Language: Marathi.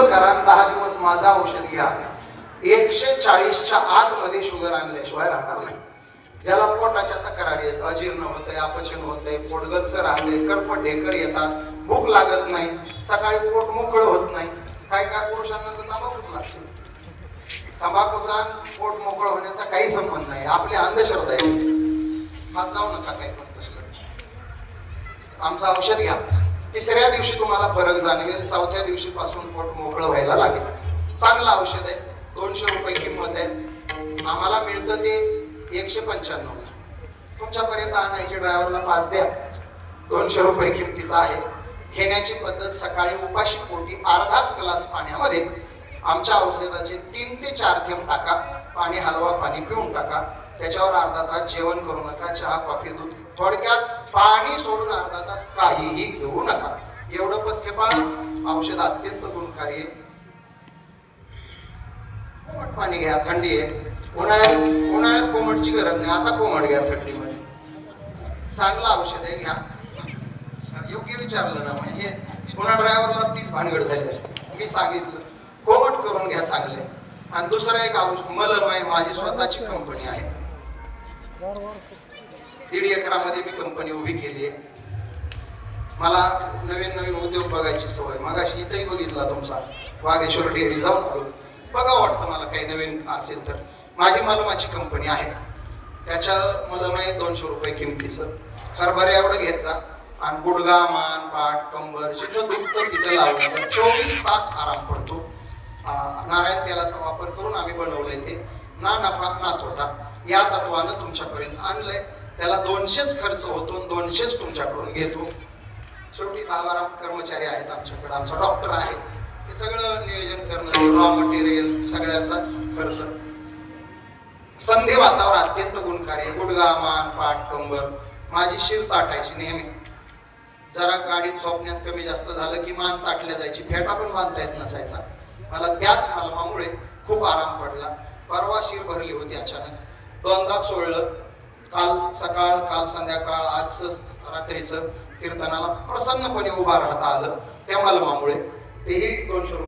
करा, 10 दिवस माझा औषध घ्या. 140च्या आतमध्ये शुगर आणल्याशिवाय राहणार नाही. ज्याला पोटाच्या तक्रारी आहेत, अजीर्ण होतंय, अपचन होतंय, पोटगच्च राहते, करपट ढेकर येतात, भूक लागत नाही, सकाळी पोट मोकळं होत नाही. काय काय पुरुषांना तर तंबाखूच लागते. तंबाखूचा पोट मोकळं होण्याचा काही संबंध नाही, आपली अंधश्रद्धा आहे. हात जाऊ नका काय पण तसलं. आमचं औषध घ्या, 3ऱ्या दिवशी तुम्हाला फरक जाणवेल, 4थ्या दिवशी पासून पोट मोकळं व्हायला लागेल. चांगलं औषध आहे, 200 रुपये किंमत आहे. आम्हाला मिळतं ते 195. तुमच्यापर्यंत आणायचे ड्रायव्हरला 5 द्या. 200 रुपये किमतीचा आहे. घेण्याची पद्धत, सकाळी उपाशी पोटी अर्धाच ग्लास पाण्यामध्ये आमच्या औषधाचे 3 ते 4 थेंब टाका. पाणी हलवा, पाणी पिऊन टाका. त्याच्यावर अर्धा तास जेवण करू नका, चहा कॉफी दूध. थोडक्यात पाणी सोडून अर्धा तास काहीही घेऊ नका. एवढं पथ्य पाळा. औषध अत्यंत गुणकारी आहे. कोमट पाणी घ्या, थंडी आहे. उन्हाळ्यात कोमटची गरज नाही, आता कोमट घ्या थंडीमध्ये. चांगलं औषध आहे, घ्या. योग्य विचारलं ना, म्हणजे पुन्हा ड्रायव्हरला तीच भानगड झाली असते. मी सांगितलं कोमट करून घ्या चांगले. आणि दुसरं एक औषध मलम आहे, माझी स्वतःची कंपनी आहे. 1.5 एकरामध्ये मी कंपनी उभी केली आहे. मला नवीन उद्योग बघायची सवय. मगाशी इथंही बघितला तुमचा वाघेश्वर डेअरी, जाऊन बघा वाटतं मला काही नवीन असेल तर. माझी मलमाची कंपनी आहे. त्याच्या मलम आहे 200 रुपये किमतीचं. हरभऱ्या एवढं घ्यायचा जा आणि गुडगा, मान, पाठ, कंबर जिथं दुखतं तिथं लावण्याचा. 24 तास आराम पडतो. नारायण तेलाचा वापर करून आम्ही बनवलंय ते. ना नफा ना तोटा या तत्वानं तुमच्यापर्यंत आणलंय. त्याला 200च खर्च होतो, 200च तुमच्याकडून घेतो. शेवटी 10-12 कर्मचारी आहेत आमच्याकडे. आमचा डॉक्टर आहे. हे सगळं नियोजन करणं, रॉ मटेरियल सगळ्याचा खर्च. संधिवातावर अत्यंत गुणकारी. गुडगा, मान, पाठ, कंबर. माझी शिर ताटायची नेहमी. जरा गाडीत झोपण्यात कमी जास्त झालं की मान ताटल्या जायची, फेटा पण बांधता येत नसायचा. मला त्याच मलमामुळे खूप आराम पडला. परवा शिर भरली होती अचानक, 2दा चोळलं. काल सकाळ, काल संध्याकाळ, आज रात्रीचं कीर्तनाला प्रसन्नपणे उभा राहता आलं त्या मलमामुळे. तेही 200 रुपये